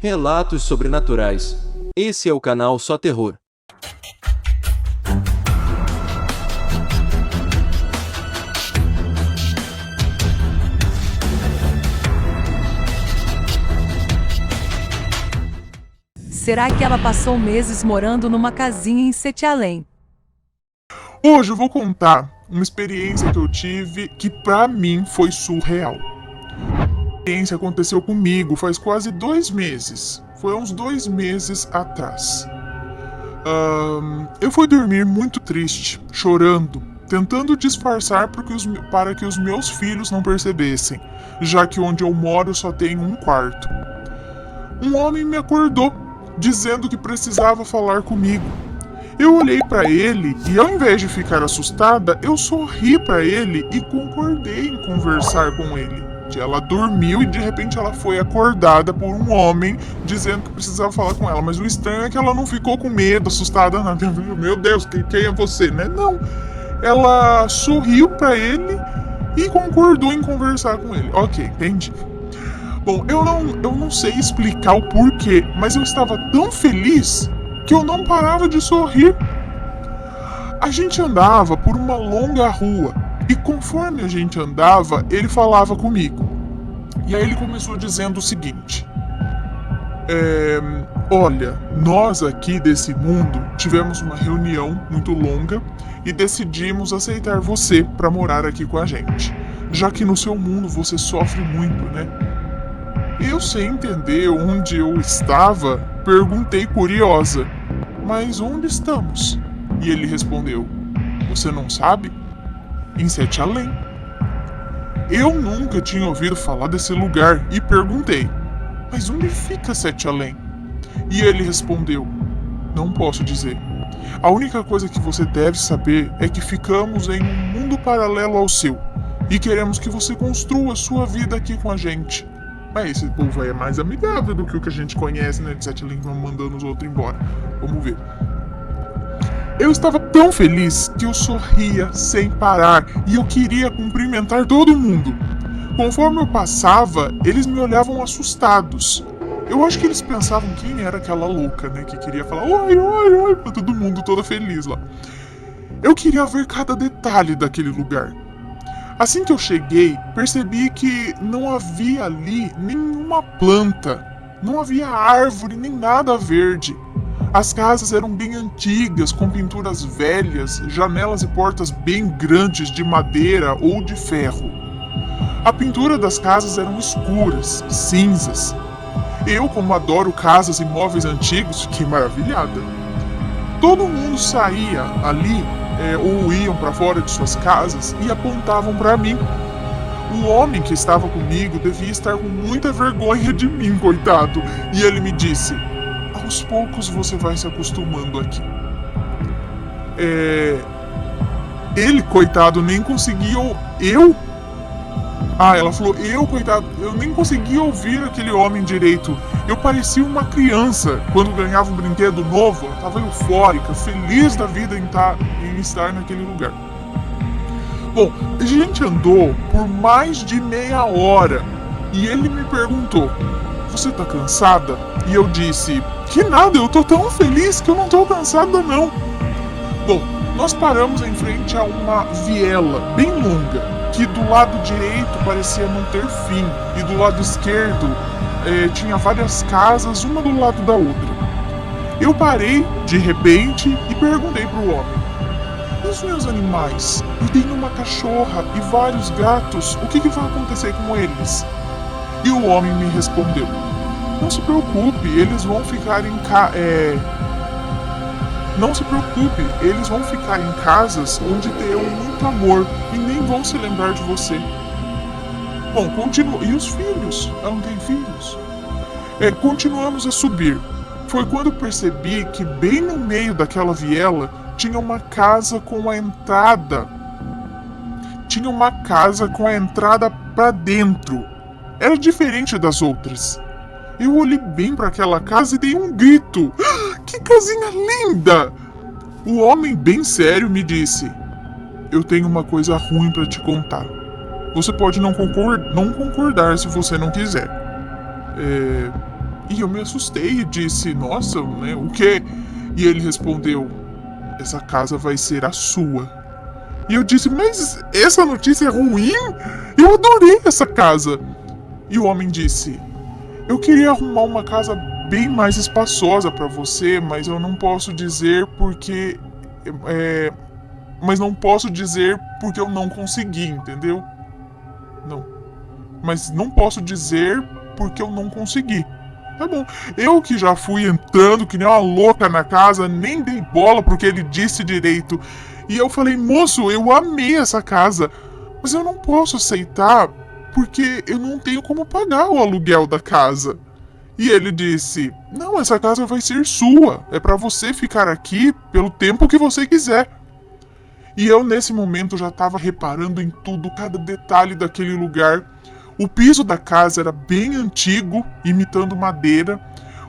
Relatos sobrenaturais. Esse é o canal Só Terror. Será que ela passou meses morando numa casinha em Sete Além? Hoje eu vou contar uma experiência que eu tive que pra mim foi surreal. A experiência aconteceu comigo faz quase 2 meses. Foi uns 2 meses atrás. Eu fui dormir muito triste, chorando, tentando disfarçar para que os meus filhos não percebessem, já que onde eu moro só tem um quarto. Um homem me acordou, dizendo que precisava falar comigo. Eu olhei para ele e, ao invés de ficar assustada, eu sorri para ele e concordei em conversar com ele. Ela dormiu e de repente ela foi acordada por um homem dizendo que precisava falar com ela. Mas o estranho é que ela não ficou com medo, assustada, nada. Meu Deus, quem é você, né? Não. Ela sorriu para ele e concordou em conversar com ele. Ok, entendi. Bom, eu não sei explicar o porquê, mas eu estava tão feliz que eu não parava de sorrir. A gente andava por uma longa rua e conforme a gente andava, ele falava comigo. E aí ele começou dizendo o seguinte: olha, nós aqui desse mundo tivemos uma reunião muito longa e decidimos aceitar você para morar aqui com a gente, já que no seu mundo você sofre muito, né? Eu, sem entender onde eu estava, perguntei curiosa: mas onde estamos? E ele respondeu: você não sabe? Em Sete Além. Eu nunca tinha ouvido falar desse lugar e perguntei: mas onde fica Sete Além? E ele respondeu: não posso dizer. A única coisa que você deve saber é que ficamos em um mundo paralelo ao seu e queremos que você construa sua vida aqui com a gente. Mas esse povo aí é mais amigável do que o que a gente conhece, né? De Sete Além, mandando os outros embora. Vamos ver. Eu estava tão feliz que eu sorria sem parar e eu queria cumprimentar todo mundo. Conforme eu passava, eles me olhavam assustados. Eu acho que eles pensavam quem era aquela louca, né? Que queria falar oi, oi, oi pra todo mundo, toda feliz lá. Eu queria ver cada detalhe daquele lugar. Assim que eu cheguei, percebi que não havia ali nenhuma planta, não havia árvore nem nada verde. As casas eram bem antigas, com pinturas velhas, janelas e portas bem grandes de madeira ou de ferro. A pintura das casas eram escuras, cinzas. Eu, como adoro casas e móveis antigos, fiquei maravilhada. Todo mundo saía ali ou iam para fora de suas casas e apontavam para mim. O homem que estava comigo devia estar com muita vergonha de mim, coitado. E ele me disse: aos poucos você vai se acostumando aqui. Ele, coitado, nem conseguia... ela falou, coitado, eu nem conseguia ouvir aquele homem direito. Eu parecia uma criança quando ganhava um brinquedo novo. Eu estava eufórica, feliz da vida em estar naquele lugar. Bom, a gente andou por mais de meia hora e ele me perguntou: você tá cansada? E eu disse: que nada, eu tô tão feliz que eu não tô cansada não. Bom, nós paramos em frente a uma viela bem longa, que do lado direito parecia não ter fim, e do lado esquerdo tinha várias casas, uma do lado da outra. Eu parei de repente e perguntei pro homem: e os meus animais? Eu tenho uma cachorra e vários gatos, o que vai acontecer com eles? E o homem me respondeu: não se preocupe, eles vão ficar Não se preocupe, eles vão ficar em casas onde terão muito amor e nem vão se lembrar de você. Bom, e os filhos? Ela não tem filhos? Continuamos a subir. Foi quando percebi que bem no meio daquela viela tinha uma casa com a entrada. Tinha uma casa com a entrada para dentro. Era diferente das outras. Eu olhei bem para aquela casa e dei um grito. Que casinha linda! O homem, bem sério, me disse: eu tenho uma coisa ruim para te contar. Você pode não concordar se você não quiser. E eu me assustei e disse, nossa, né, o quê? E ele respondeu, essa casa vai ser a sua. E eu disse, mas essa notícia é ruim? Eu adorei essa casa. E o homem disse, eu queria arrumar uma casa bem mais espaçosa para você, mas eu não posso dizer porque... mas não posso dizer porque eu não consegui, entendeu? Não. Mas não posso dizer porque eu não consegui. Tá bom. Eu que já fui entrando que nem uma louca na casa, nem dei bola porque ele disse direito. E eu falei, moço, eu amei essa casa, mas eu não posso aceitar porque eu não tenho como pagar o aluguel da casa. E ele disse, não, essa casa vai ser sua, é para você ficar aqui pelo tempo que você quiser. E eu nesse momento já estava reparando em tudo, cada detalhe daquele lugar. O piso da casa era bem antigo, imitando madeira.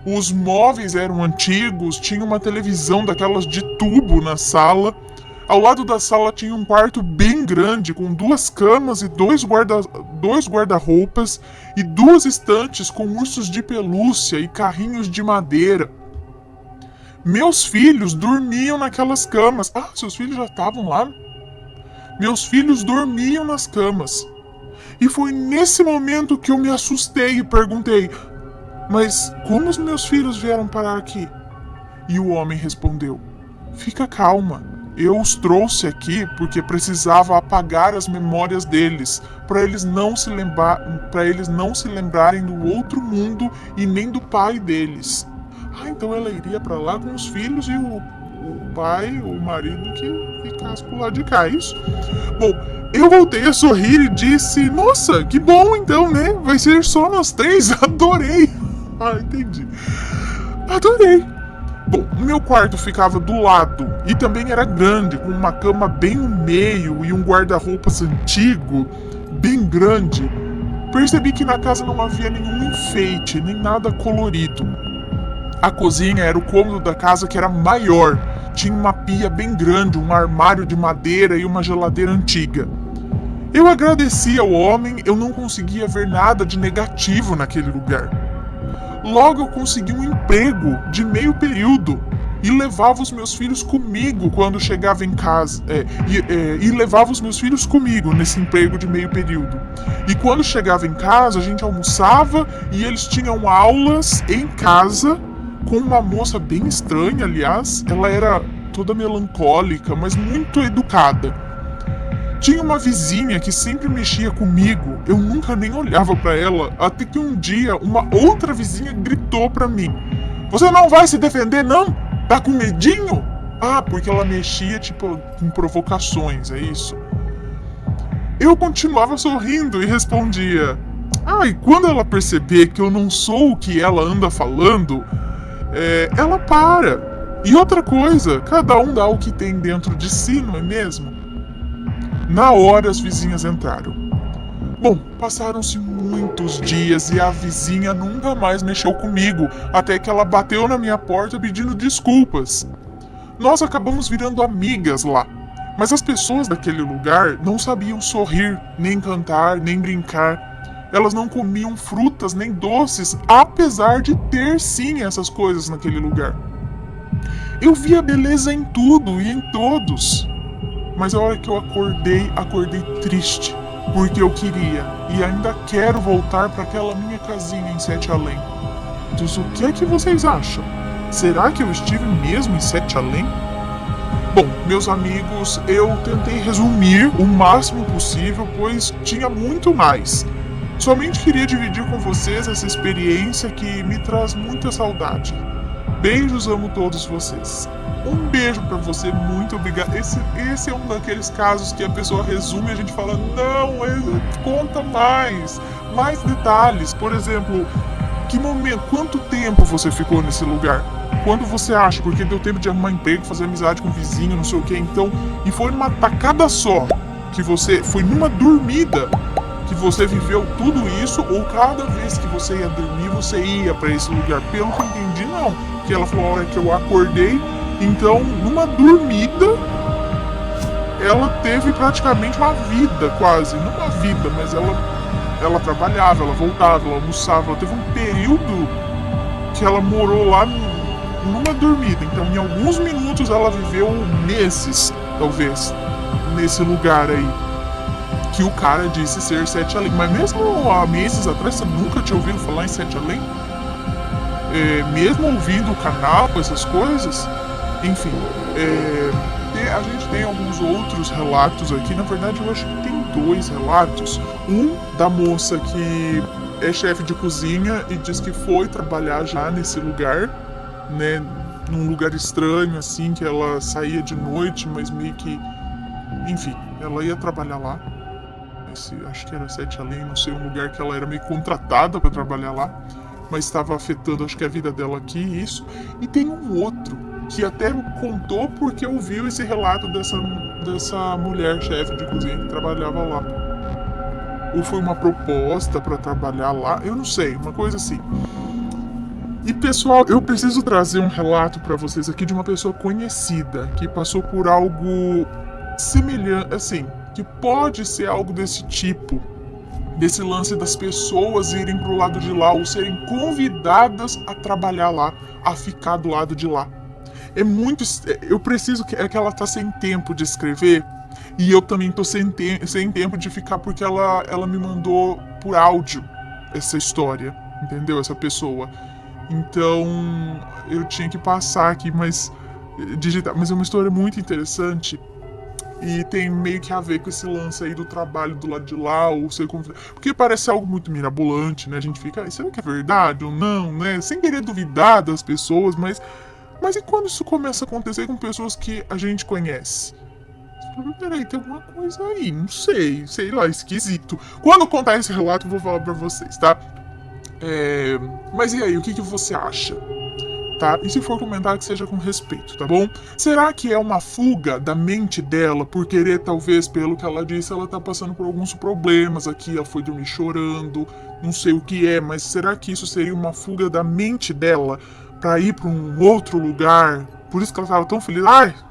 Os móveis eram antigos, tinha uma televisão daquelas de tubo na sala. Ao lado da sala tinha um quarto bem grande, com 2 camas e 2 guarda-roupas e 2 estantes com ursos de pelúcia e carrinhos de madeira. Meus filhos dormiam naquelas camas. Ah, seus filhos já estavam lá? Meus filhos dormiam nas camas. E foi nesse momento que eu me assustei e perguntei, mas como os meus filhos vieram parar aqui? E o homem respondeu, fica calma, eu os trouxe aqui porque precisava apagar as memórias deles, para eles não se lembrarem do outro mundo e nem do pai deles. Ah, então ela iria para lá com os filhos e o pai, o marido que ficasse pro lado de cá, é isso? Bom, eu voltei a sorrir e disse, nossa, que bom então, né? Vai ser só nós 3, adorei. Ah, entendi. Adorei. Bom, o meu quarto ficava do lado e também era grande, com uma cama bem no meio e um guarda-roupas antigo, bem grande. Percebi que na casa não havia nenhum enfeite, nem nada colorido. A cozinha era o cômodo da casa que era maior. Tinha uma pia bem grande, um armário de madeira e uma geladeira antiga. Eu agradeci ao homem, eu não conseguia ver nada de negativo naquele lugar. Logo eu consegui um emprego de meio período e levava os meus filhos comigo quando chegava em casa. E levava os meus filhos comigo nesse emprego de meio período. E quando chegava em casa, a gente almoçava e eles tinham aulas em casa com uma moça bem estranha, aliás. Ela era toda melancólica, mas muito educada. Tinha uma vizinha que sempre mexia comigo, eu nunca nem olhava pra ela, até que um dia uma outra vizinha gritou pra mim: "Você não vai se defender não? Tá com medinho?" Ah, porque ela mexia tipo com provocações, é isso. Eu continuava sorrindo e respondia: "Ah, e quando ela perceber que eu não sou o que ela anda falando, ela para. E outra coisa, cada um dá o que tem dentro de si, não é mesmo?" Na hora as vizinhas entraram. Bom, passaram-se muitos dias e a vizinha nunca mais mexeu comigo, até que ela bateu na minha porta pedindo desculpas. Nós acabamos virando amigas lá, mas as pessoas daquele lugar não sabiam sorrir, nem cantar, nem brincar. Elas não comiam frutas nem doces, apesar de ter sim essas coisas naquele lugar. Eu via beleza em tudo e em todos. Mas a hora que eu acordei triste, porque eu queria e ainda quero voltar para aquela minha casinha em Sete Além. Então, o que é que vocês acham? Será que eu estive mesmo em Sete Além? Bom, meus amigos, eu tentei resumir o máximo possível, pois tinha muito mais. Somente queria dividir com vocês essa experiência que me traz muita saudade. Beijos, amo todos vocês. Um beijo pra você, muito obrigado. Esse é um daqueles casos que a pessoa resume e a gente fala, não, conta mais detalhes. Por exemplo, que momento, quanto tempo você ficou nesse lugar? Quando você acha? Porque deu tempo de arrumar emprego, fazer amizade com o vizinho, não sei o que. Então, e foi numa tacada só, que você foi numa dormida, que você viveu tudo isso, ou cada vez que você ia dormir, você ia pra esse lugar? Pelo que eu entendi, não. Porque ela falou, a hora que eu acordei, então, numa dormida, ela teve praticamente uma vida, quase. Não uma vida, mas ela trabalhava, ela voltava, ela almoçava. Ela teve um período que ela morou lá numa dormida. Então, em alguns minutos, ela viveu meses, talvez, nesse lugar aí. Que o cara disse ser Sete Além. Mas mesmo há meses atrás, você nunca tinha ouvido falar em Sete Além? Mesmo ouvindo o canal, essas coisas? Enfim, a gente tem alguns outros relatos aqui. Na verdade, eu acho que tem 2 relatos. Um da moça que é chefe de cozinha e diz que foi trabalhar já nesse lugar, né? Num lugar estranho, assim, que ela saía de noite, mas meio que... Enfim, ela ia trabalhar lá. Acho que era Sete Além, não sei, um lugar que ela era meio contratada para trabalhar lá, mas estava afetando, acho que a vida dela aqui, isso. E tem um outro que até contou porque ouviu esse relato dessa mulher chefe de cozinha que trabalhava lá. Ou foi uma proposta para trabalhar lá, eu não sei, uma coisa assim. E pessoal, eu preciso trazer um relato para vocês aqui de uma pessoa conhecida que passou por algo semelhante, assim, que pode ser algo desse tipo, desse lance das pessoas irem pro lado de lá ou serem convidadas a trabalhar lá, a ficar do lado de lá. É muito... Eu preciso... É que ela tá sem tempo de escrever e eu também tô sem tempo de ficar porque ela me mandou por áudio essa história, entendeu? Essa pessoa. Então eu tinha que passar aqui, mas digitar. Mas é uma história muito interessante. E tem meio que a ver com esse lance aí do trabalho do lado de lá, ou ser convidado. Porque parece algo muito mirabolante, né? A gente fica, será que é verdade ou não, né? Sem querer duvidar das pessoas, mas e quando isso começa a acontecer com pessoas que a gente conhece? Peraí, tem alguma coisa aí, não sei lá, esquisito. Quando eu contar esse relato, eu vou falar pra vocês, tá? Mas e aí, o que você acha? Tá? E se for comentar, que seja com respeito, tá bom? Será que é uma fuga da mente dela por querer, talvez, pelo que ela disse, ela tá passando por alguns problemas aqui, ela foi dormir chorando, não sei o que é, mas será que isso seria uma fuga da mente dela pra ir pra um outro lugar? Por isso que ela tava tão feliz,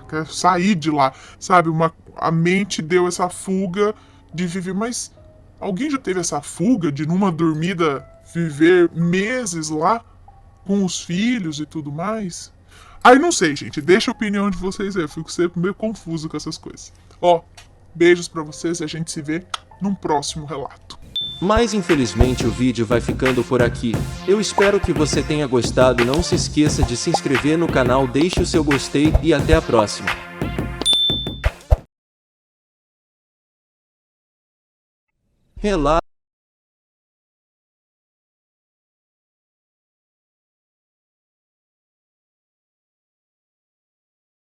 quer sair de lá, sabe? A mente deu essa fuga de viver, mas alguém já teve essa fuga de numa dormida viver meses lá? Com os filhos e tudo mais. Aí não sei, gente. Deixa a opinião de vocês aí. Eu fico sempre meio confuso com essas coisas. Beijos pra vocês e a gente se vê num próximo relato. Mas infelizmente o vídeo vai ficando por aqui. Eu espero que você tenha gostado. Não se esqueça de se inscrever no canal, deixe o seu gostei e até a próxima. Relato.